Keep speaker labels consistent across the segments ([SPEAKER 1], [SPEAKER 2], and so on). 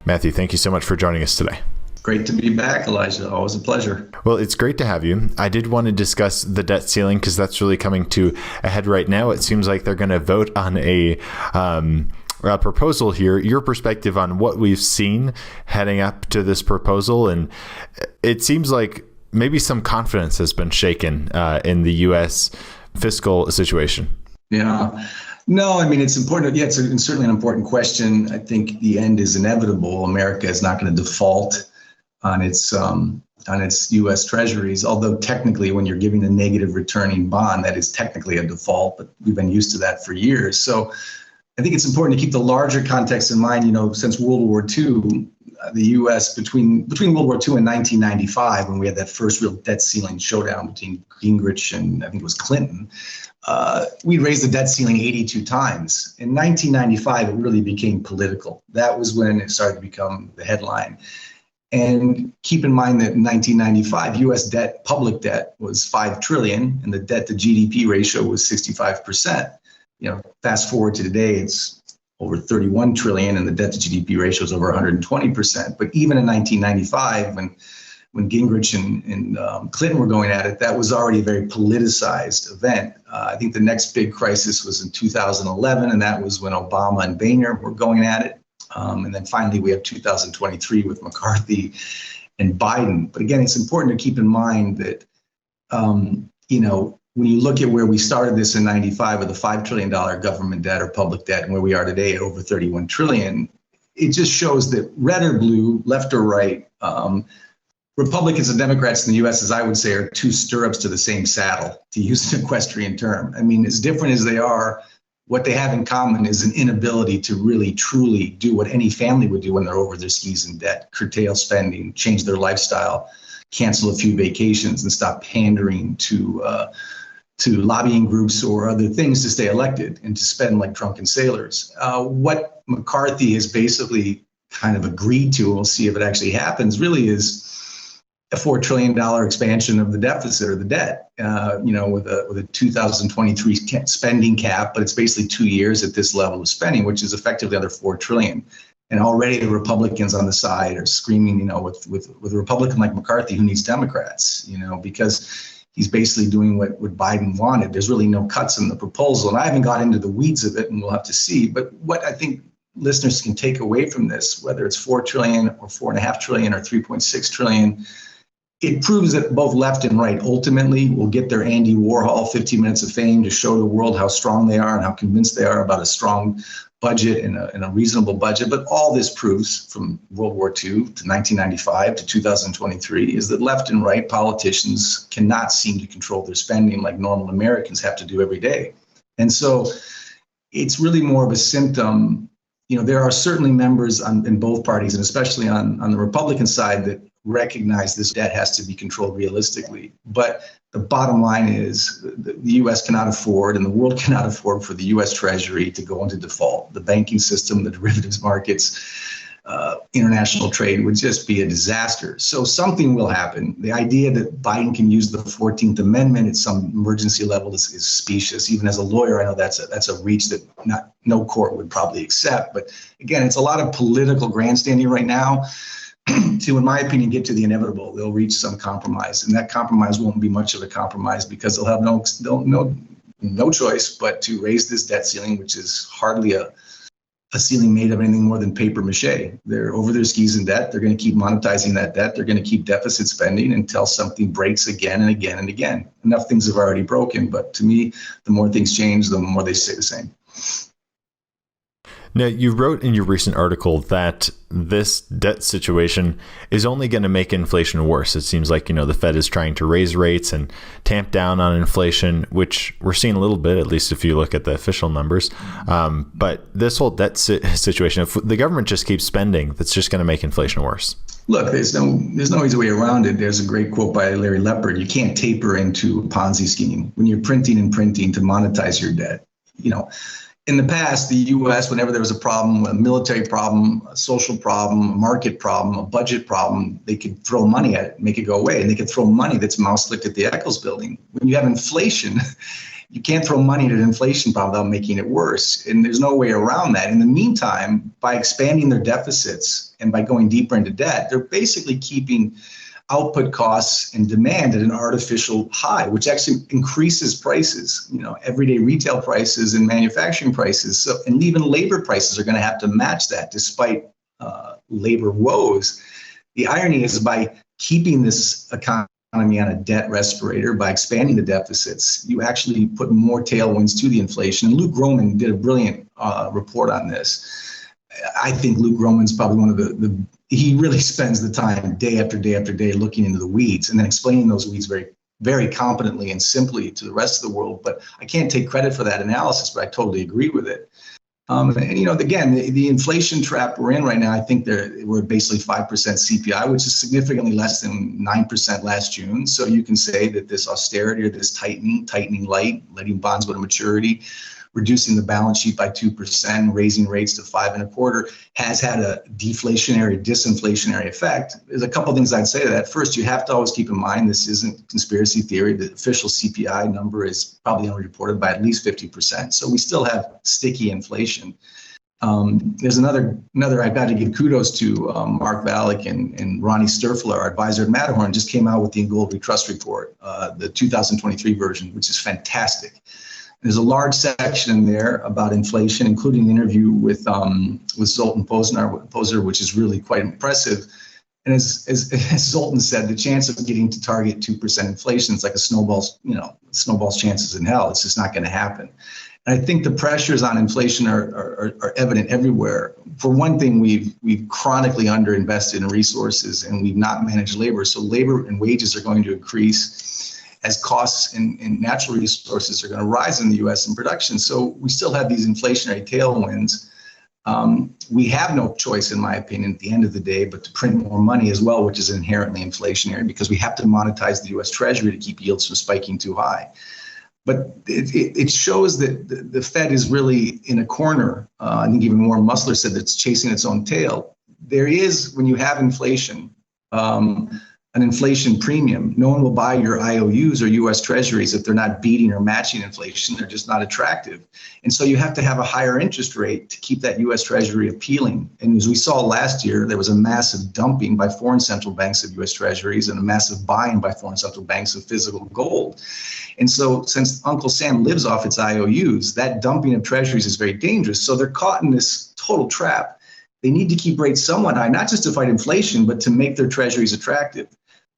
[SPEAKER 1] Matthew, thank you so much for joining us today.
[SPEAKER 2] Great to be back, Elijah. Always a pleasure.
[SPEAKER 1] Well, it's great to have you. I did want to discuss the debt ceiling because that's really coming to a head right now. It seems like they're going to vote on a proposal here. Your perspective on what we've seen heading up to this proposal, and it seems like maybe some confidence has been shaken in the U.S. fiscal situation.
[SPEAKER 2] Yeah. No, I mean, it's important. Yeah, it's certainly an important question. I think the end is inevitable. America is not going to default on its U.S. treasuries, although technically when you're giving a negative returning bond, that is technically a default, but we've been used to that for years. So I think it's important to keep the larger context in mind. Since World War II, the U.S. between World War II and 1995, when we had that first real debt ceiling showdown between Gingrich and I think it was Clinton, we raised the debt ceiling 82 times. In 1995, it really became political. That was when it started to become the headline. And keep in mind that in 1995, U.S. debt, public debt, was $5 trillion, and the debt to GDP ratio was 65%. Fast forward to today, it's over 31 trillion, and the debt to GDP ratio is over 120%. But even in 1995, when Gingrich and Clinton were going at it, that was already a very politicized event. I think the next big crisis was in 2011, and that was when Obama and Boehner were going at it. And then finally, we have 2023 with McCarthy and Biden. But again, it's important to keep in mind that, when you look at where we started this in 95 with a $5 trillion government debt or public debt, and where we are today at over 31 trillion, it just shows that red or blue, left or right, Republicans and Democrats in the U.S., as I would say, are two stirrups to the same saddle, to use an equestrian term. I mean, as different as they are, what they have in common is an inability to really, truly do what any family would do when they're over their skis in debt: curtail spending, change their lifestyle, cancel a few vacations, and stop pandering to lobbying groups or other things to stay elected and to spend like drunken sailors. What McCarthy has basically kind of agreed to, and we'll see if it actually happens, really is a $4 trillion expansion of the deficit or the debt, with a 2023 spending cap, but it's basically 2 years at this level of spending, which is effectively under $4 trillion. And already the Republicans on the side are screaming, with a Republican like McCarthy, who needs Democrats, because he's basically doing what Biden wanted. There's really no cuts in the proposal. And I haven't got into the weeds of it, and we'll have to see. But what I think listeners can take away from this, whether it's $4 trillion or $4.5 trillion or $3.6 trillion, it proves that both left and right ultimately will get their Andy Warhol 15 minutes of fame to show the world how strong they are and how convinced they are about a strong budget and a reasonable budget. But all this proves, from World War II to 1995 to 2023, is that left and right politicians cannot seem to control their spending like normal Americans have to do every day. And so it's really more of a symptom. There are certainly members in both parties, and especially on the Republican side, that recognize this debt has to be controlled realistically. But the bottom line is the U.S. cannot afford, and the world cannot afford, for the U.S. Treasury to go into default. The banking system, the derivatives markets, international trade would just be a disaster. So something will happen. The idea that Biden can use the 14th Amendment at some emergency level is specious. Even as a lawyer, I know that's a reach that no court would probably accept. But again, it's a lot of political grandstanding right now to, in my opinion, get to the inevitable. They'll reach some compromise, and that compromise won't be much of a compromise because they'll have no choice but to raise this debt ceiling, which is hardly a ceiling made of anything more than paper mache. They're over their skis in debt. They're going to keep monetizing that debt. They're going to keep deficit spending until something breaks again and again and again. Enough things have already broken, but to me, the more things change, the more they stay the same.
[SPEAKER 1] Now, you wrote in your recent article that this debt situation is only going to make inflation worse. It seems like, the Fed is trying to raise rates and tamp down on inflation, which we're seeing a little bit, at least if you look at the official numbers. But this whole debt situation, if the government just keeps spending, that's just going to make inflation worse. Look,
[SPEAKER 2] there's no easy way around it. There's a great quote by Larry Lepard. You can't taper into a Ponzi scheme when you're printing and printing to monetize your debt. In the past, the U.S., whenever there was a problem, a military problem, a social problem, a market problem, a budget problem, they could throw money at it, make it go away. And they could throw money that's mouse-licked at the Eccles building. When you have inflation, you can't throw money at an inflation problem without making it worse. And there's no way around that. In the meantime, by expanding their deficits and by going deeper into debt, they're basically keeping output costs and demand at an artificial high, which actually increases prices, everyday retail prices and manufacturing prices. So, and even labor prices are going to have to match that despite labor woes. The irony is by keeping this economy on a debt respirator, by expanding the deficits, you actually put more tailwinds to the inflation. And Luke Groman did a brilliant report on this. I think Luke Groman's probably one of he really spends the time day after day after day looking into the weeds and then explaining those weeds very, very competently and simply to the rest of the world. But I can't take credit for that analysis, but I totally agree with it. And again, the inflation trap we're in right now, I think we're basically 5% CPI, which is significantly less than 9% last June. So you can say that this austerity or this tightening light, letting bonds go to maturity, reducing the balance sheet by 2%, raising rates to 5.25%, has had a deflationary, disinflationary effect. There's a couple of things I'd say to that. First, you have to always keep in mind this isn't conspiracy theory. The official CPI number is probably underreported by at least 50%. So we still have sticky inflation. There's another I've got to give kudos to Mark Valek and Ronnie Sturfler, our advisor at Matterhorn, just came out with the Gold Trust Report, the 2023 version, which is fantastic. There's a large section in there about inflation, including an interview with Zoltan Pozner, which is really quite impressive. And as Zoltan said, the chance of getting to target 2% inflation is like a snowball's chances in hell. It's just not going to happen. And I think the pressures on inflation are evident everywhere. For one thing, we've chronically underinvested in resources and we've not managed labor. So labor and wages are going to increase as costs in natural resources are going to rise in the U.S. in production. So we still have these inflationary tailwinds. We have no choice, in my opinion, at the end of the day, but to print more money as well, which is inherently inflationary because we have to monetize the U.S. Treasury to keep yields from spiking too high. But it shows that the Fed is really in a corner. I think even Warren Musler said that it's chasing its own tail. There is, when you have inflation, an inflation premium. No one will buy your IOUs or US Treasuries if they're not beating or matching inflation. They're just not attractive. And so you have to have a higher interest rate to keep that US Treasury appealing. And as we saw last year, there was a massive dumping by foreign central banks of US Treasuries and a massive buying by foreign central banks of physical gold. And so since Uncle Sam lives off its IOUs, that dumping of Treasuries is very dangerous. So they're caught in this total trap. They need to keep rates somewhat high, not just to fight inflation, but to make their Treasuries attractive.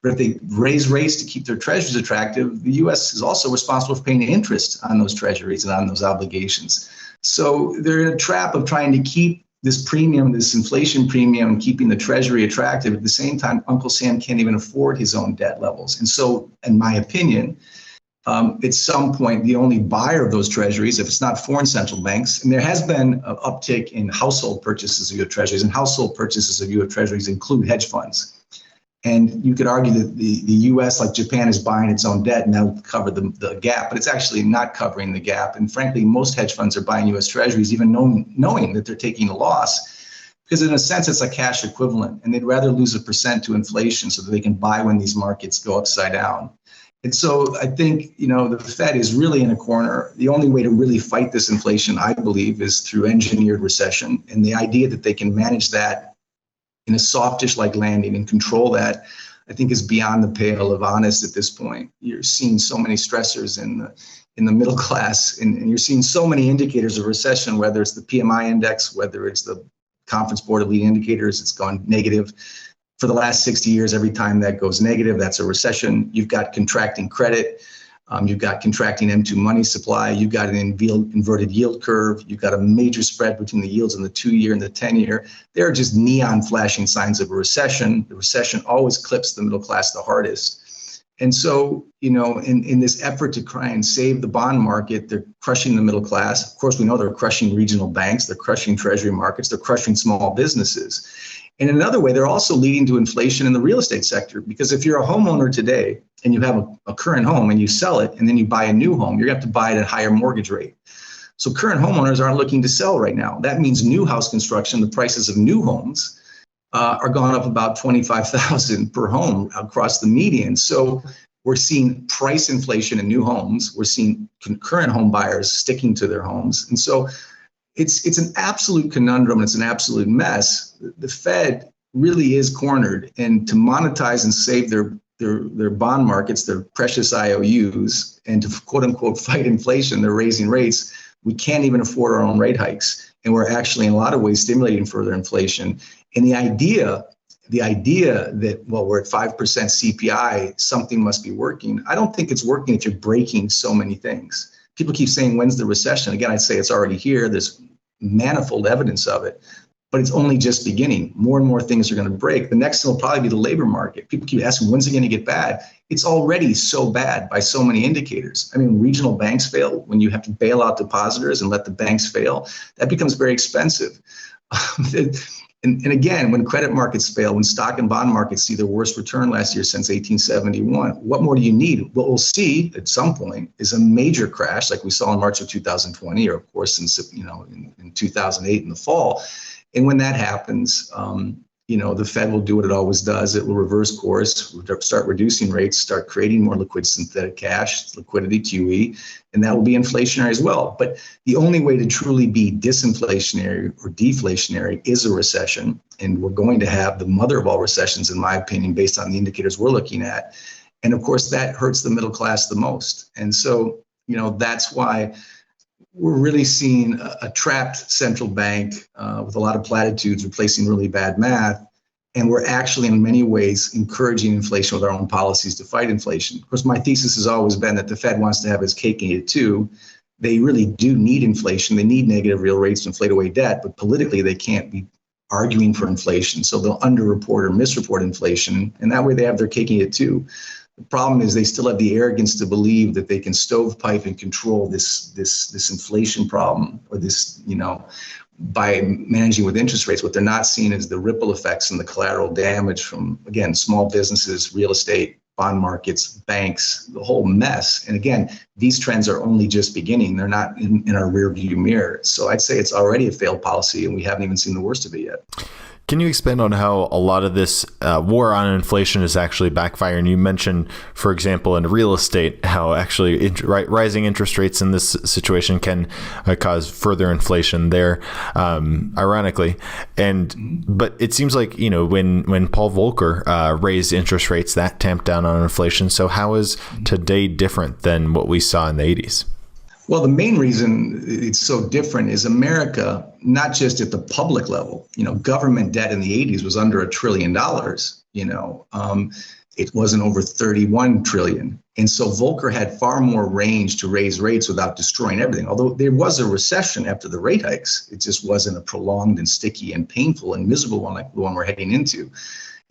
[SPEAKER 2] But if they raise rates to keep their treasuries attractive, the U.S. is also responsible for paying interest on those treasuries and on those obligations. So they're in a trap of trying to keep this premium, this inflation premium, keeping the treasury attractive. At the same time, Uncle Sam can't even afford his own debt levels. And so, in my opinion, at some point, the only buyer of those treasuries, if it's not foreign central banks, and there has been an uptick in household purchases of U.S. treasuries, and household purchases of U.S. treasuries include hedge funds. And you could argue that the U.S., like Japan, is buying its own debt and that will cover the gap, but it's actually not covering the gap. And frankly, most hedge funds are buying U.S. treasuries, even knowing that they're taking a loss, because in a sense, it's a cash equivalent, and they'd rather lose 1% to inflation so that they can buy when these markets go upside down. And so I think, the Fed is really in a corner. The only way to really fight this inflation, I believe, is through engineered recession. And the idea that they can manage that in a softish-like landing and control that, I think, is beyond the pale of honest at this point. You're seeing so many stressors in the middle class, and you're seeing so many indicators of recession, whether it's the PMI index, whether it's the Conference Board of Leading Indicators, it's gone negative. For the last 60 years, every time that goes negative, that's a recession. You've got contracting credit. You've got contracting M2 money supply. You've got an inverted yield curve. You've got a major spread between the yields in the 2-year and the 10-year. There are just neon flashing signs of a recession. The recession always clips the middle class the hardest. And so, in this effort to try and save the bond market, they're crushing the middle class. Of course, we know they're crushing regional banks. They're crushing treasury markets. They're crushing small businesses. And in another way, they're also leading to inflation in the real estate sector, because if you're a homeowner today and you have a current home and you sell it and then you buy a new home, you're going to have to buy it at a higher mortgage rate. So current homeowners aren't looking to sell right now. That means new house construction, the prices of new homes are gone up about $25,000 per home across the median. So We're seeing price inflation in new homes. We're seeing current home buyers sticking to their homes. And so it's an absolute conundrum. It's an absolute mess. The Fed really is cornered, and to monetize and save their bond markets, their precious IOUs, and to quote unquote fight inflation, they're raising rates. We can't even afford our own rate hikes. And we're actually in a lot of ways stimulating further inflation. And the idea that, well, we're at 5% CPI, something must be working. I don't think it's working if you're breaking so many things. People keep saying, when's the recession? Again, I'd say it's already here. There's manifold evidence of it, but it's only just beginning. More and more things are going to break. The next thing will probably be the labor market. People keep asking, when's it going to get bad? It's already so bad by so many indicators. I mean, regional banks fail. When you have to bail out depositors and let the banks fail, that becomes very expensive. And again, when credit markets fail, when stock and bond markets see their worst return last year since 1871, what more do you need? What we'll see at some point is a major crash, like we saw in March of 2020, or of course in 2008 in the fall. And when that happens, the Fed will do what it always does. It will reverse course, start reducing rates, start creating more liquid synthetic cash, liquidity, QE, and that will be inflationary as well. But the only way to truly be disinflationary or deflationary is a recession. And we're going to have the mother of all recessions, in my opinion, based on the indicators we're looking at. And of course, that hurts the middle class the most. And so, that's why we're really seeing a trapped central bank with a lot of platitudes replacing really bad math. And we're actually, in many ways, encouraging inflation with our own policies to fight inflation. Of course, my thesis has always been that the Fed wants to have his cake and eat it too. They really do need inflation. They need negative real rates to inflate away debt, but politically they can't be arguing for inflation. So they'll underreport or misreport inflation, and that way they have their cake and eat it too. The problem is they still have the arrogance to believe that they can stovepipe and control this inflation problem, or this, by managing with interest rates. What they're not seeing is the ripple effects and the collateral damage from, again, small businesses, real estate, bond markets, banks, the whole mess. And again, these trends are only just beginning. They're not in our rear view mirror. So I'd say it's already a failed policy, and we haven't even seen the worst of it yet.
[SPEAKER 1] Can you expand on how a lot of this war on inflation is actually backfiring? You mentioned, for example, in real estate, how actually rising interest rates in this situation can cause further inflation there, ironically. But it seems like, when Paul Volcker raised interest rates, that tamped down on inflation. So how is today different than what we saw in the 80s?
[SPEAKER 2] Well, the main reason it's so different is America, not just at the public level. Government debt in the 80s was under $1 trillion. It wasn't over 31 trillion. And so Volcker had far more range to raise rates without destroying everything. Although there was a recession after the rate hikes, it just wasn't a prolonged and sticky and painful and miserable one like the one we're heading into.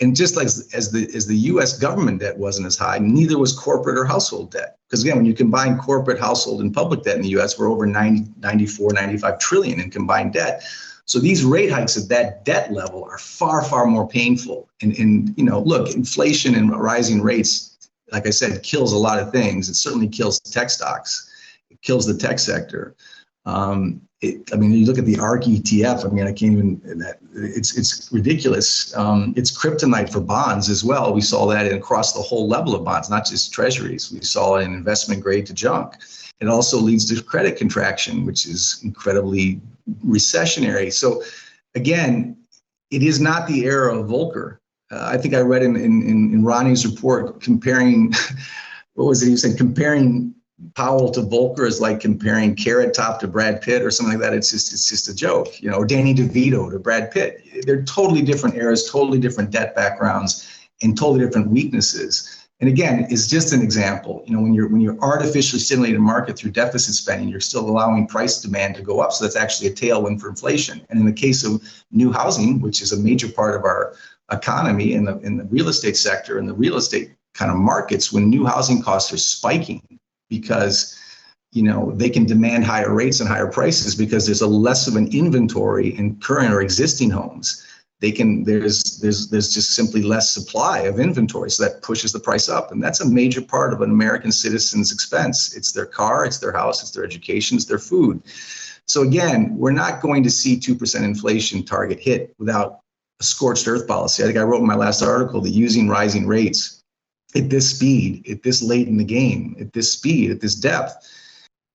[SPEAKER 2] And just like as the U.S. government debt wasn't as high, neither was corporate or household debt. Because again, when you combine corporate, household, and public debt in the U.S., we're over 94, 95 trillion in combined debt. So these rate hikes at that debt level are far, far more painful. And look, inflation and rising rates, like I said, kills a lot of things. It certainly kills tech stocks. It kills the tech sector. You look at the ARK ETF. I can't even. It's ridiculous. It's kryptonite for bonds as well. We saw that across the whole level of bonds, not just treasuries. We saw it in investment grade to junk. It also leads to credit contraction, which is incredibly recessionary. So, again, it is not the era of Volcker. I think I read in Ronnie's report comparing. What was it? He said comparing Powell to Volcker is like comparing Carrot Top to Brad Pitt or something like that. It's just a joke, or Danny DeVito to Brad Pitt. They're totally different eras, totally different debt backgrounds, and totally different weaknesses. And again, it's just an example. When you're artificially stimulating a market through deficit spending, you're still allowing price demand to go up. So that's actually a tailwind for inflation. And in the case of new housing, which is a major part of our economy in the real estate sector and the real estate kind of markets, when new housing costs are spiking, because they can demand higher rates and higher prices because there's a less of an inventory in current or existing homes. There's just simply less supply of inventory, so that pushes the price up, and that's a major part of an American citizen's expense. It's their car, it's their house, it's their education, it's their food. So again, we're not going to see 2% inflation target hit without a scorched earth policy. I think I wrote in my last article that using rising rates at this speed, at this late in the game, at this speed, at this depth,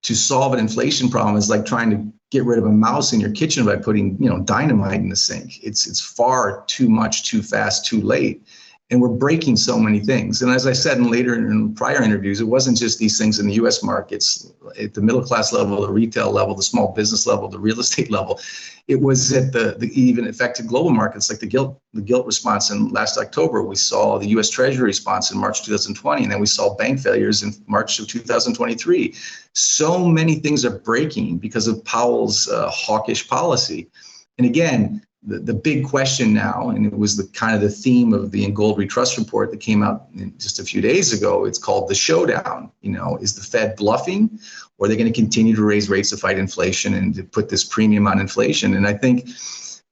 [SPEAKER 2] to solve an inflation problem is like trying to get rid of a mouse in your kitchen by putting, dynamite in the sink. It's far too much, too fast, too late. And we're breaking so many things. And as I said in prior interviews, it wasn't just these things in the US markets, at the middle class level, the retail level, the small business level, the real estate level. It was at the even affected global markets, like the gilt response in last October. We saw the US Treasury response in March 2020, and then we saw bank failures in March of 2023. So many things are breaking because of Powell's hawkish policy. And again, the big question now, and it was the kind of the theme of the In Gold We Trust report that came out just a few days ago. It's called the showdown. Is the Fed bluffing, or are they going to continue to raise rates to fight inflation and to put this premium on inflation? And I think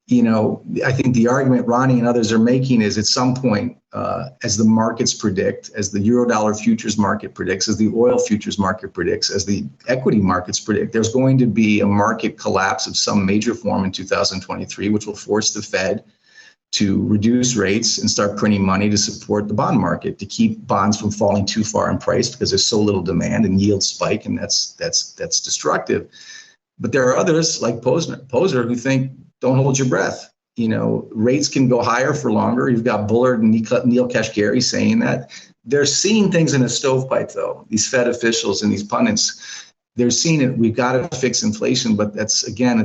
[SPEAKER 2] the argument Ronnie and others are making is at some point, as the markets predict, as the Eurodollar futures market predicts, as the oil futures market predicts, as the equity markets predict, there's going to be a market collapse of some major form in 2023, which will force the Fed to reduce rates and start printing money to support the bond market, to keep bonds from falling too far in price because there's so little demand and yields spike, and that's destructive. But there are others like Poser who think, don't hold your breath. Rates can go higher for longer. You've got Bullard and Neil Kashkari saying that. They're seeing things in a stovepipe, though. These Fed officials and these pundits, they're seeing it. We've got to fix inflation, but it's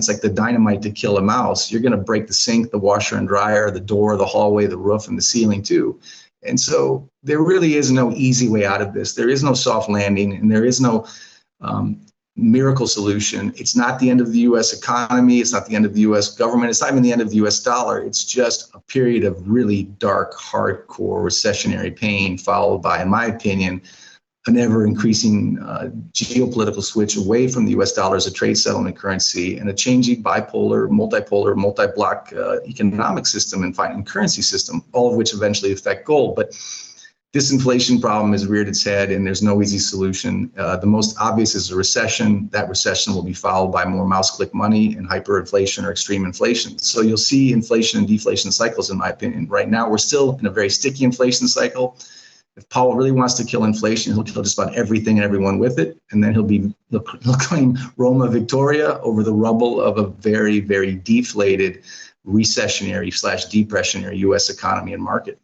[SPEAKER 2] like the dynamite to kill a mouse. You're going to break the sink, the washer and dryer, the door, the hallway, the roof, and the ceiling too. And so there really is no easy way out of this. There is no soft landing, and there is no miracle solution. It's not the end of the U.S. economy. It's not the end of the U.S. government. It's not even the end of the U.S. dollar. It's just a period of really dark, hardcore recessionary pain, followed by, in my opinion, an ever-increasing geopolitical switch away from the U.S. dollar as a trade settlement currency, and a changing bipolar, multi-block economic system and currency system, all of which eventually affect gold. But this inflation problem has reared its head, and there's no easy solution. The most obvious is a recession. That recession will be followed by more mouse click money and hyperinflation or extreme inflation. So you'll see inflation and deflation cycles, in my opinion. Right now, we're still in a very sticky inflation cycle. If Powell really wants to kill inflation, he'll kill just about everything and everyone with it, and then he'll claim Roma Victoria over the rubble of a very, very deflated, recessionary/depressionary U.S. economy and market.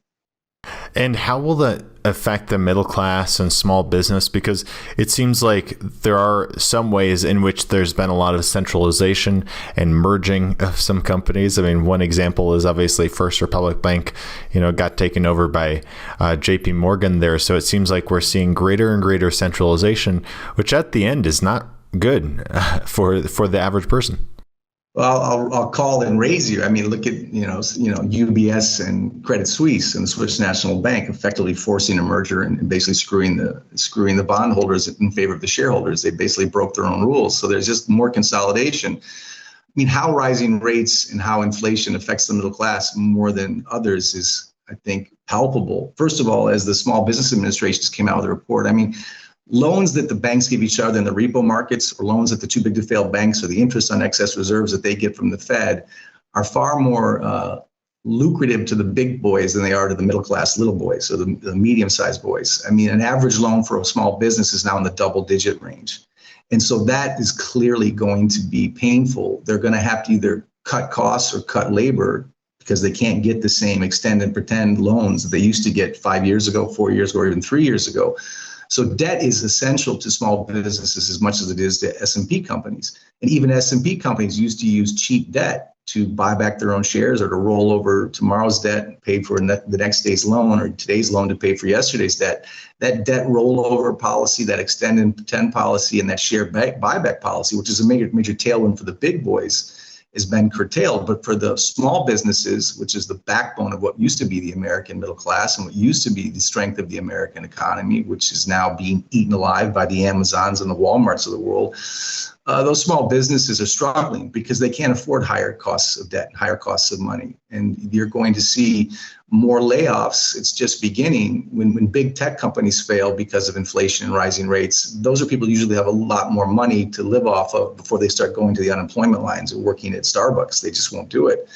[SPEAKER 1] And how will that affect the middle class and small business? Because it seems like there are some ways in which there's been a lot of centralization and merging of some companies. I mean, one example is obviously First Republic Bank, got taken over by JP Morgan there. So it seems like we're seeing greater and greater centralization, which at the end is not good for the average person.
[SPEAKER 2] Well, I'll call and raise you. I mean, look at UBS and Credit Suisse and the Swiss National Bank effectively forcing a merger and basically screwing the bondholders in favor of the shareholders. They basically broke their own rules. So there's just more consolidation. I mean, how rising rates and how inflation affects the middle class more than others is, I think, palpable. First of all, as the Small Business Administration just came out with a report, I mean, loans that the banks give each other in the repo markets, or loans at the too big to fail banks, or the interest on excess reserves that they get from the Fed, are far more lucrative to the big boys than they are to the middle class little boys, or the medium sized boys. I mean, an average loan for a small business is now in the double digit range. And so that is clearly going to be painful. They're going to have to either cut costs or cut labor, because they can't get the same extend and pretend loans that they used to get 5 years ago, 4 years ago, or even 3 years ago. So debt is essential to small businesses as much as it is to S&P companies. And even S&P companies used to use cheap debt to buy back their own shares, or to roll over tomorrow's debt, pay for the next day's loan, or today's loan to pay for yesterday's debt. That debt rollover policy, that extend and pretend policy, and that share buyback policy, which is a major tailwind for the big boys, has been curtailed. But for the small businesses, which is the backbone of what used to be the American middle class and what used to be the strength of the American economy, which is now being eaten alive by the Amazons and the Walmarts of the world, those small businesses are struggling because they can't afford higher costs of debt, higher costs of money. And you're going to see more layoffs. It's just beginning. When big tech companies fail because of inflation and rising rates, those are people who usually have a lot more money to live off of before they start going to the unemployment lines or working at Starbucks. They just won't do it.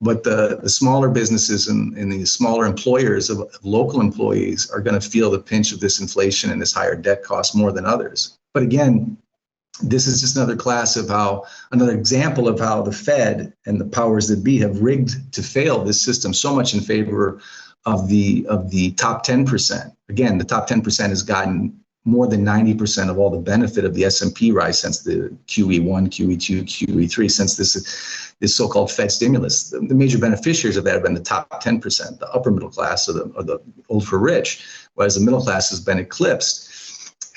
[SPEAKER 2] But the smaller businesses and the smaller employers of local employees are going to feel the pinch of this inflation and this higher debt cost more than others. But again, this is just another example of how the Fed and the powers that be have rigged to fail this system so much in favor of the top 10%. Again, the top 10% has gotten more than 90% of all the benefit of the S&P rise since the QE1, QE2, QE3, since this so-called Fed stimulus. The major beneficiaries of that have been the top 10%, the upper middle class or the ultra rich, whereas the middle class has been eclipsed.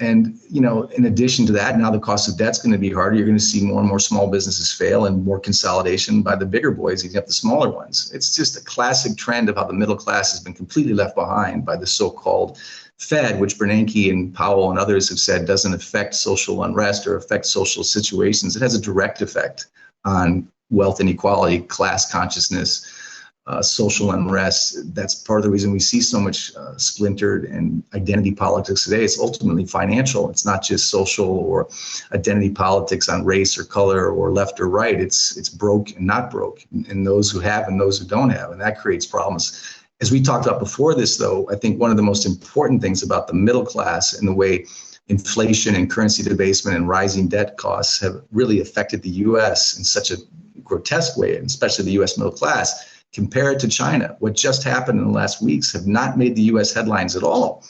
[SPEAKER 2] And, in addition to that, now the cost of debt's going to be harder. You're going to see more and more small businesses fail and more consolidation by the bigger boys, even up the smaller ones. It's just a classic trend of how the middle class has been completely left behind by the so-called Fed, which Bernanke and Powell and others have said doesn't affect social unrest or affect social situations. It has a direct effect on wealth inequality, class consciousness, social unrest. That's part of the reason we see so much splintered and identity politics today. It's ultimately financial. It's not just social or identity politics on race or color or left or right. It's broke and not broke, and those who have and those who don't have, and that creates problems. As we talked about before this, though, I think one of the most important things about the middle class and the way inflation and currency debasement and rising debt costs have really affected the U.S. in such a grotesque way, and especially the U.S. middle class, compared to China. What just happened in the last weeks have not made the U.S. headlines at all.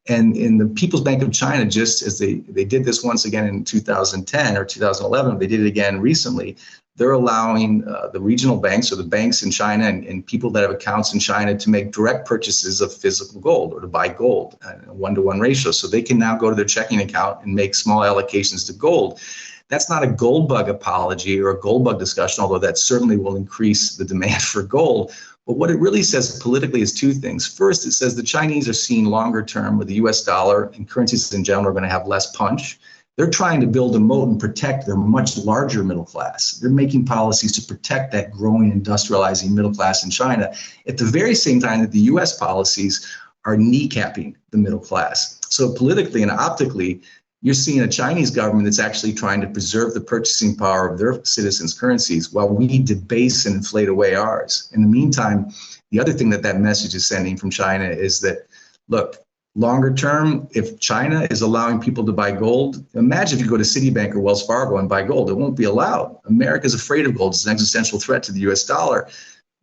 [SPEAKER 2] And in the People's Bank of China, just as they did this once again in 2010 or 2011, they did it again recently. They're allowing the regional banks or the banks in China and people that have accounts in China to make direct purchases of physical gold or to buy gold in a 1-to-1 ratio. So they can now go to their checking account and make small allocations to gold. That's not a gold bug apology or a gold bug discussion, although that certainly will increase the demand for gold. But what it really says politically is two things. First, it says the Chinese are seeing longer term with the US dollar and currencies in general are going to have less punch. They're trying to build a moat and protect their much larger middle class. They're making policies to protect that growing industrializing middle class in China at the very same time that the US policies are kneecapping the middle class. So politically and optically, you're seeing a Chinese government that's actually trying to preserve the purchasing power of their citizens' currencies while we debase and inflate away ours. In the meantime, the other thing that message is sending from China is that, look, longer term, if China is allowing people to buy gold, imagine if you go to Citibank or Wells Fargo and buy gold. It won't be allowed. America's afraid of gold. It's an existential threat to the US dollar.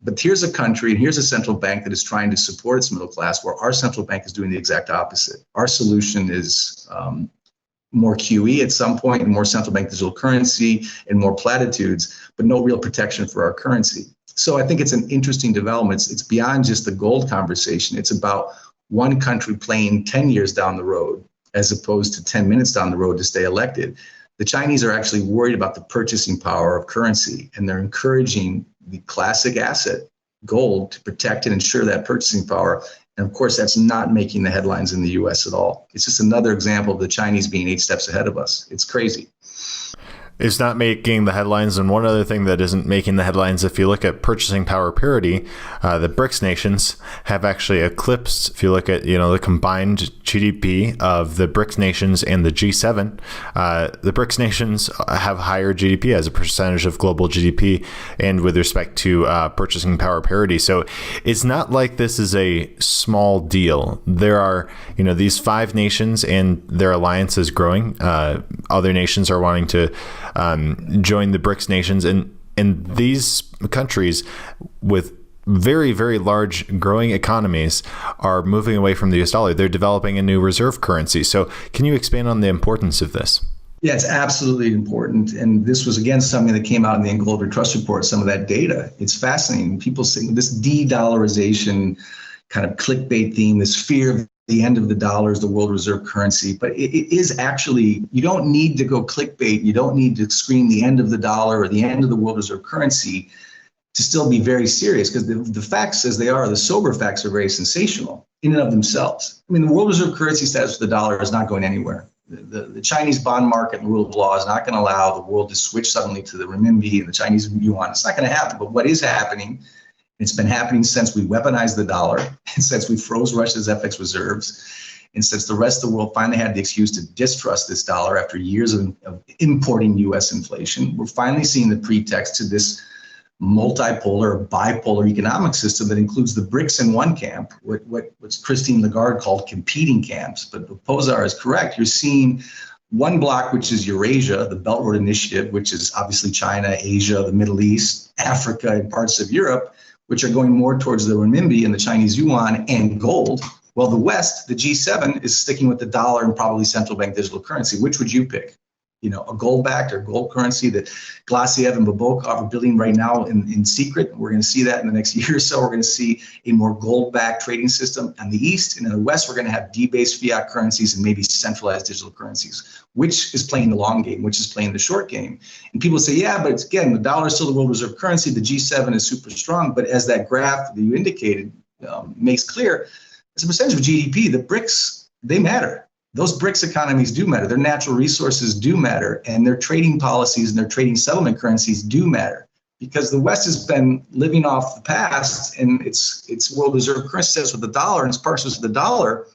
[SPEAKER 2] But here's a country and here's a central bank that is trying to support its middle class, where our central bank is doing the exact opposite. Our solution is more QE at some point and more central bank digital currency and more platitudes, but no real protection for our currency. So I think it's an interesting development. It's beyond just the gold conversation. It's about one country playing 10 years down the road as opposed to 10 minutes down the road to stay elected. The Chinese are actually worried about the purchasing power of currency, and they're encouraging the classic asset, gold, to protect and ensure that purchasing power. And of course, that's not making the headlines in the US at all. It's just another example of the Chinese being 8 steps ahead of us. It's crazy.
[SPEAKER 1] It's not making the headlines. And one other thing that isn't making the headlines, if you look at purchasing power parity, the BRICS nations have actually eclipsed, if you look at, the combined GDP of the BRICS nations and the G7, the BRICS nations have higher GDP as a percentage of global GDP and with respect to purchasing power parity. So it's not like this is a small deal. There are, these 5 nations and their alliance is growing. Other nations are wanting to join the BRICS nations, and these countries with very, very large growing economies are moving away from the US dollar. They're developing a new reserve currency. So can you expand on the importance of this?
[SPEAKER 2] Yeah, it's absolutely important. And this was, again, something that came out in the Goldberg Trust Report, some of that data. It's fascinating. People say this de-dollarization kind of clickbait theme, this fear of the end of the dollar is the world reserve currency. But it is actually, you don't need to go clickbait. You don't need to scream the end of the dollar or the end of the world reserve currency to still be very serious, because the facts as they are, the sober facts are very sensational in and of themselves. I mean, the world reserve currency status of the dollar is not going anywhere. The Chinese bond market and rule of law is not going to allow the world to switch suddenly to the renminbi and the Chinese yuan. It's not going to happen. But what is happening, it's been happening since we weaponized the dollar, and since we froze Russia's FX reserves, and since the rest of the world finally had the excuse to distrust this dollar after years of importing U.S. inflation. We're finally seeing the pretext to this multipolar, bipolar economic system that includes the BRICS in one camp, what's Christine Lagarde called competing camps. But Pozar is correct. You're seeing one block, which is Eurasia, the Belt Road Initiative, which is obviously China, Asia, the Middle East, Africa, and parts of Europe, which are going more towards the renminbi and the Chinese yuan and gold. Well, the West, the G7, is sticking with the dollar and probably central bank digital currency. Which would you pick? You know, a gold-backed or gold currency that Glassiev and Babok are building right now in secret. We're going to see that in the next year or so. We're going to see a more gold-backed trading system in the East. And in the West, we're going to have debased fiat currencies and maybe centralized digital currencies. Which is playing the long game? Which is playing the short game? And people say, yeah, but again, the dollar is still the world reserve currency. The G7 is super strong. But as that graph that you indicated makes clear, as a percentage of GDP, the BRICS, they matter. Those BRICS economies do matter. Their natural resources do matter, and their trading policies and their trading settlement currencies do matter, because the West has been living off the past, and its world reserve currency sits with the dollar and its partners with the dollar.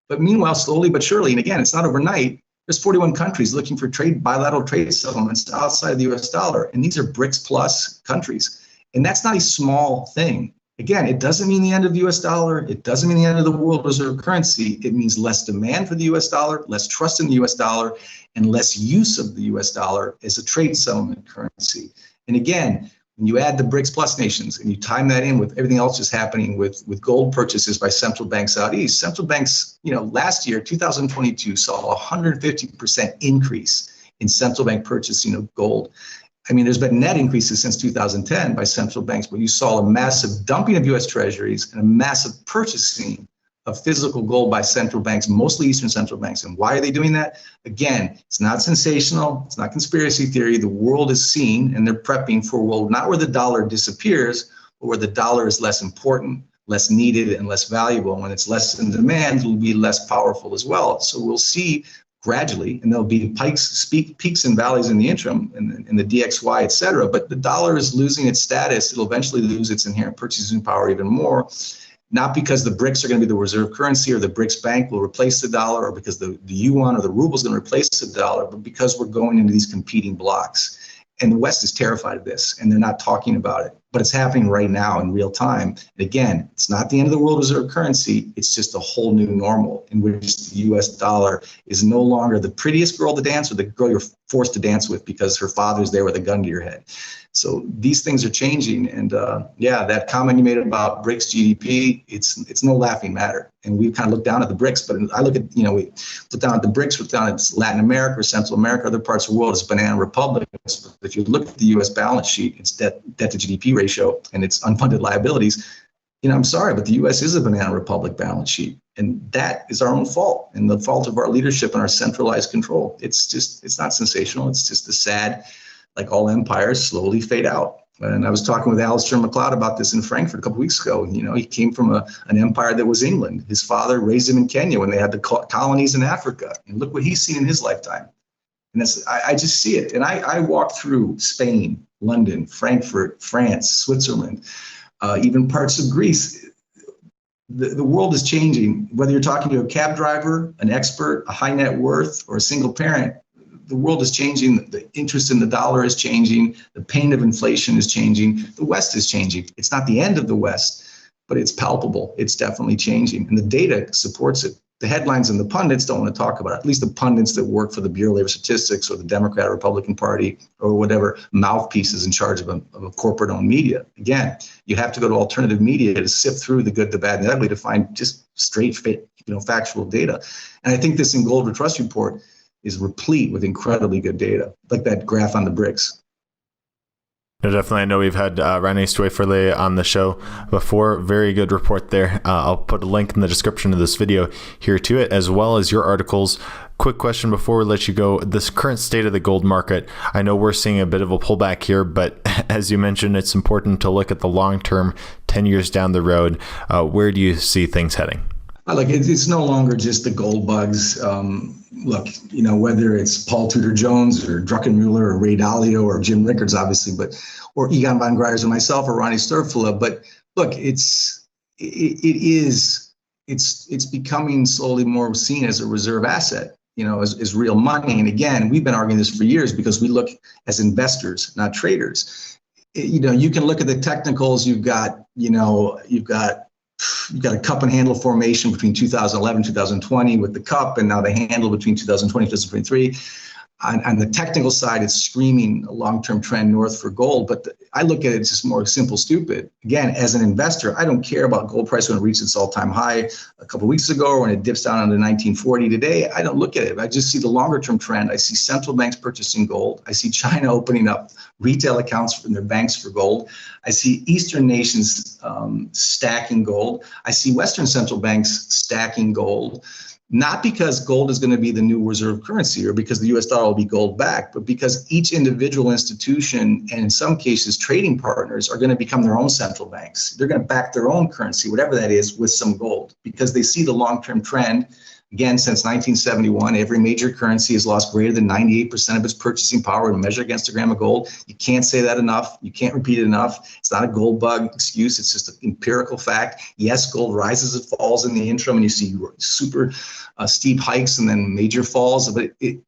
[SPEAKER 2] But meanwhile, slowly but surely, and again, it's not overnight, there's 41 countries looking for bilateral trade settlements outside the US dollar, and these are BRICS plus countries. And that's not a small thing. Again, it doesn't mean the end of the US dollar. It doesn't mean the end of the world reserve currency. It means less demand for the US dollar, less trust in the US dollar, and less use of the US dollar as a trade settlement currency. And again, when you add the BRICS plus nations and you time that in with everything else that's happening with gold purchases by central banks out east, central banks, last year, 2022, saw a 150% increase in central bank purchasing of gold. I mean, there's been net increases since 2010 by central banks, but you saw a massive dumping of US treasuries and a massive purchasing of physical gold by central banks, mostly Eastern central banks. And why are they doing that? Again, it's not sensational. It's not conspiracy theory. The world is seeing, and they're prepping for a world not where the dollar disappears, but where the dollar is less important, less needed, and less valuable. And when it's less in demand, it'll be less powerful as well. So we'll see gradually, and there'll be peaks and valleys in the interim, in the DXY, et cetera. But the dollar is losing its status. It'll eventually lose its inherent purchasing power even more, not because the BRICS are going to be the reserve currency or the BRICS bank will replace the dollar, or because the yuan or the ruble is going to replace the dollar, but because we're going into these competing blocks. And the West is terrified of this, and they're not talking about it. But it's happening right now in real time. And again, it's not the end of the world reserve currency. It's just a whole new normal in which the US dollar is no longer the prettiest girl to dance, or the girl you're forced to dance with because her father's there with a gun to your head. So these things are changing. And that comment you made about BRICS GDP, it's no laughing matter. And we kind of look down at the BRICS, but I look at, we look down at the BRICS, look down at Latin America or Central America, other parts of the world as banana republics. But if you look at the US balance sheet, its debt to GDP ratio and its unfunded liabilities, I'm sorry, but the US is a banana republic balance sheet. And that is our own fault, and the fault of our leadership and our centralized control. It's not sensational. It's just the sad, like all empires, slowly fade out. And I was talking with Alistair MacLeod about this in Frankfurt a couple of weeks ago. He came from an empire that was England. His father raised him in Kenya when they had the colonies in Africa. And look what he's seen in his lifetime. And I just see it. And I walk through Spain, London, Frankfurt, France, Switzerland, even parts of Greece. The world is changing. Whether you're talking to a cab driver, an expert, a high net worth, or a single parent, the world is changing. The interest in the dollar is changing. The pain of inflation is changing. The West is changing. It's not the end of the West, but it's palpable. It's definitely changing. And the data supports it. The headlines and the pundits don't want to talk about it, at least the pundits that work for the Bureau of Labor Statistics or the Democrat or Republican Party or whatever mouthpieces in charge of a corporate-owned media. Again, you have to go to alternative media to sift through the good, the bad, and the ugly to find just straight, factual data. And I think this in Gold Trust report is replete with incredibly good data, like that graph on the BRICS.
[SPEAKER 1] No, definitely. I know we've had René Stoiferle on the show before. Very good report there. I'll put a link in the description of this video here to it, as well as your articles. Quick question before we let you go. This current state of the gold market, I know we're seeing a bit of a pullback here, but as you mentioned, it's important to look at the long term, 10 years down the road. Where do you see things heading?
[SPEAKER 2] Look, it's no longer just the gold bugs. Look, whether it's Paul Tudor Jones or Druckenmüller or Ray Dalio or Jim Rickards, obviously, or Egon von Greyerz or myself or Ronnie Sturfula. But look, it's becoming slowly more seen as a reserve asset, as real money. And again, we've been arguing this for years because we look as investors, not traders. You can look at the technicals. You've got a cup and handle formation between 2011, 2020 with the cup, and now the handle between 2020, 2023. On the technical side, it's screaming a long-term trend north for gold, but I look at it just more simple, stupid. Again, as an investor, I don't care about gold price when it reached its all-time high a couple of weeks ago or when it dips down under 1940 today. I don't look at it. I just see the longer-term trend. I see central banks purchasing gold. I see China opening up retail accounts in their banks for gold. I see Eastern nations stacking gold. I see Western central banks stacking gold. Not because gold is going to be the new reserve currency or because the US dollar will be gold backed, but because each individual institution and in some cases trading partners are going to become their own central banks. They're going to back their own currency, whatever that is, with some gold because they see the long-term trend. Again, since 1971, every major currency has lost greater than 98% of its purchasing power when measured against a gram of gold. You can't say that enough. You can't repeat it enough. It's not a gold bug excuse. It's just an empirical fact. Yes, gold rises and falls in the interim, and you see super steep hikes and then major falls, but it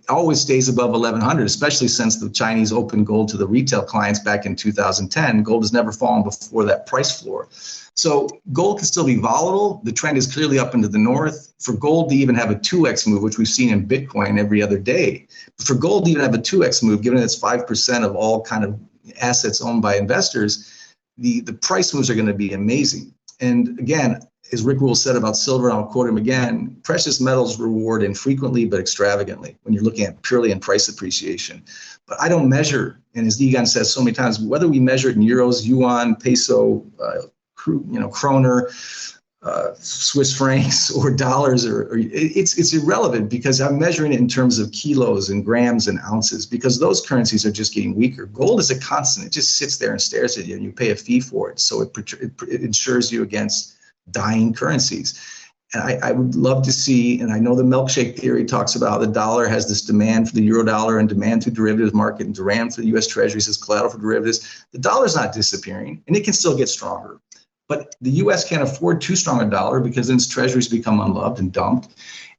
[SPEAKER 2] always stays above 1100, especially since the Chinese opened gold to the retail clients back in 2010. Gold has never fallen before that price floor. So gold can still be volatile. The trend is clearly up into the north. For gold to even have a 2x move, which we've seen in Bitcoin every other day, for gold to even have a 2x move, given that it's 5% of all kind of assets owned by investors, the price moves are going to be amazing. And again, as Rick Rule said about silver, and I'll quote him again, precious metals reward infrequently but extravagantly when you're looking at purely in price appreciation. But I don't measure, and as Egon says so many times, whether we measure it in euros, yuan, peso, kroner, Swiss francs, or dollars, or it's irrelevant because I'm measuring it in terms of kilos and grams and ounces because those currencies are just getting weaker. Gold is a constant. It just sits there and stares at you and you pay a fee for it. So it insures you against dying currencies. And I would love to see, and I know the milkshake theory talks about the dollar has this demand for the euro dollar and demand through derivatives market and demand for the US treasuries as collateral for derivatives. The dollar's not disappearing and it can still get stronger. But the US can't afford too strong a dollar because then its treasuries become unloved and dumped.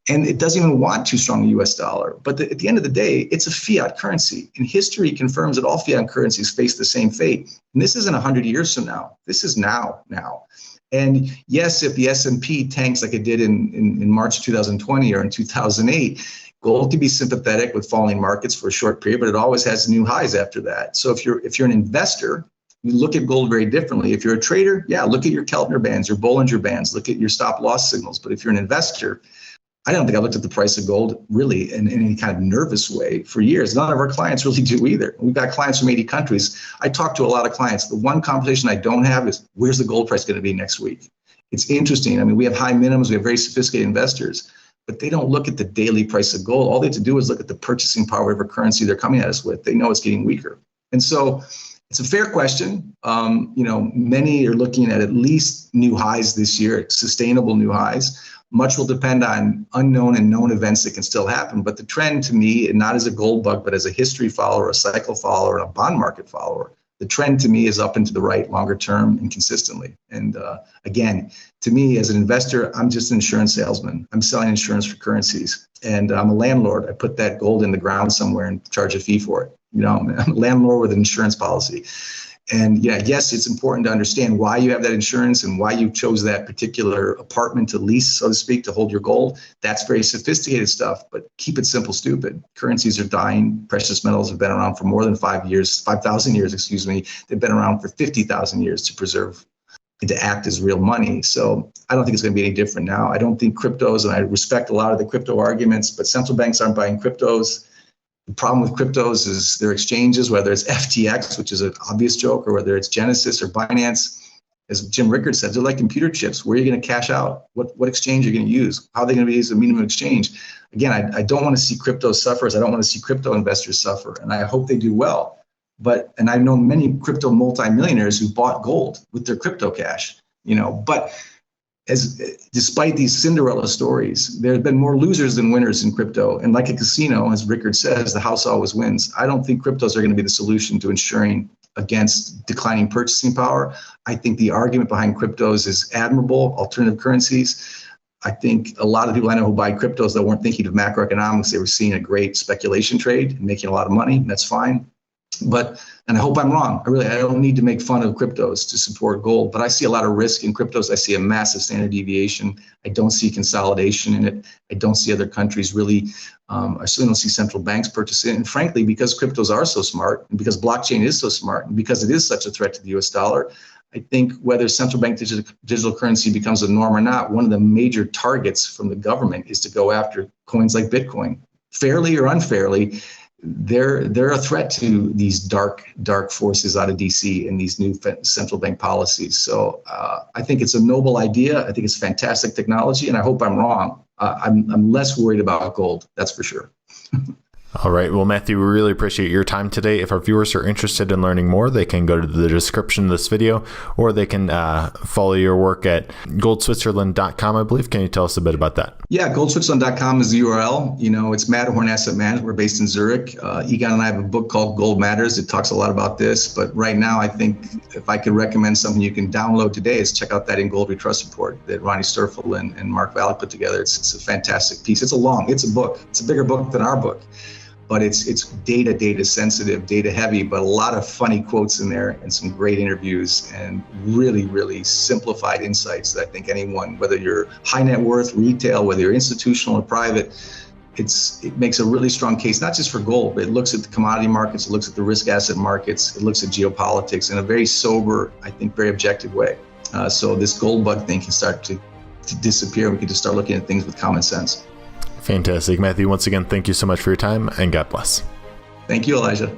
[SPEAKER 2] And it doesn't even want too strong a US dollar. But at the end of the day, it's a fiat currency. And history confirms that all fiat currencies face the same fate. And this isn't 100 years from now. This is now. And yes, if the S&P tanks like it did in March 2020 or in 2008, gold can be sympathetic with falling markets for a short period, but it always has new highs after that. So if you're an investor, you look at gold very differently. If you're a trader, look at your Keltner bands, your Bollinger bands, look at your stop loss signals. But if you're an investor, I don't think I looked at the price of gold really in any kind of nervous way for years. None of our clients really do either. We've got clients from 80 countries. I talk to a lot of clients. The one conversation I don't have is where's the gold price going to be next week? It's interesting. I mean, we have high minimums. We have very sophisticated investors, but they don't look at the daily price of gold. All they have to do is look at the purchasing power of whatever currency they're coming at us with. They know it's getting weaker. And so it's a fair question. Many are looking at least new highs this year, sustainable new highs. Much will depend on unknown and known events that can still happen. But the trend to me, and not as a gold bug, but as a history follower, a cycle follower, and a bond market follower, the trend to me is up and to the right, longer term and consistently. And again, to me as an investor, I'm just an insurance salesman. I'm selling insurance for currencies. And I'm a landlord. I put that gold in the ground somewhere and charge a fee for it. I'm a landlord with an insurance policy. And yes, it's important to understand why you have that insurance and why you chose that particular apartment to lease, so to speak, to hold your gold. That's very sophisticated stuff, but keep it simple, stupid. Currencies are dying. Precious metals have been around for more than 5,000 years, They've been around for 50,000 years to preserve and to act as real money. So I don't think it's going to be any different now. I don't think cryptos, and I respect a lot of the crypto arguments, but central banks aren't buying cryptos. The problem with cryptos is their exchanges, whether it's FTX, which is an obvious joke, or whether it's Genesis or Binance. As Jim Rickard said, they're like computer chips. Where are you going to cash out? What exchange are you going to use? How are they going to be as a minimum exchange? Again, I don't want to see crypto suffer. I don't want to see crypto investors suffer, and I hope they do well. And I've known many crypto multimillionaires who bought gold with their crypto cash. But despite these Cinderella stories, there have been more losers than winners in crypto. And like a casino, as Rickard says, the house always wins. I don't think cryptos are going to be the solution to insuring against declining purchasing power. I think the argument behind cryptos is admirable, alternative currencies. I think a lot of people I know who buy cryptos that weren't thinking of macroeconomics, they were seeing a great speculation trade and making a lot of money. And that's fine. And I hope I'm wrong. I don't need to make fun of cryptos to support gold, but I see a lot of risk in cryptos. I see a massive standard deviation. I don't see consolidation in it. I don't see other countries really, I certainly don't see central banks purchase it. And frankly, because cryptos are so smart, and because blockchain is so smart, and because it is such a threat to the US dollar, I think whether central bank digital currency becomes a norm or not, one of the major targets from the government is to go after coins like Bitcoin. Fairly or unfairly, they're a threat to these dark forces out of DC and these new central bank policies. So I think it's a noble idea. I think it's fantastic technology, and I hope I'm wrong. I'm less worried about gold, that's for sure.
[SPEAKER 1] All right. Well, Matthew, we really appreciate your time today. If our viewers are interested in learning more, they can go to the description of this video, or they can follow your work at goldswitzerland.com, I believe. Can you tell us a bit about that?
[SPEAKER 2] Yeah, goldswitzerland.com is the URL. It's Matterhorn Asset Management. We're based in Zurich. Egon and I have a book called Gold Matters. It talks a lot about this. But right now, I think if I could recommend something you can download today is check out that In Gold We Trust report that Ronnie Sturfel and Mark Valek put together. It's a fantastic piece. It's a book. It's a bigger book than our book. But it's data sensitive, data heavy, but a lot of funny quotes in there and some great interviews and really, really simplified insights that I think anyone, whether you're high net worth, retail, whether you're institutional or private, it makes a really strong case, not just for gold, but it looks at the commodity markets, it looks at the risk asset markets, it looks at geopolitics in a very sober, I think very objective way. So this gold bug thing can start to disappear. We can just start looking at things with common sense.
[SPEAKER 1] Fantastic. Matthew, once again, thank you so much for your time, and God bless.
[SPEAKER 2] Thank you, Elijah.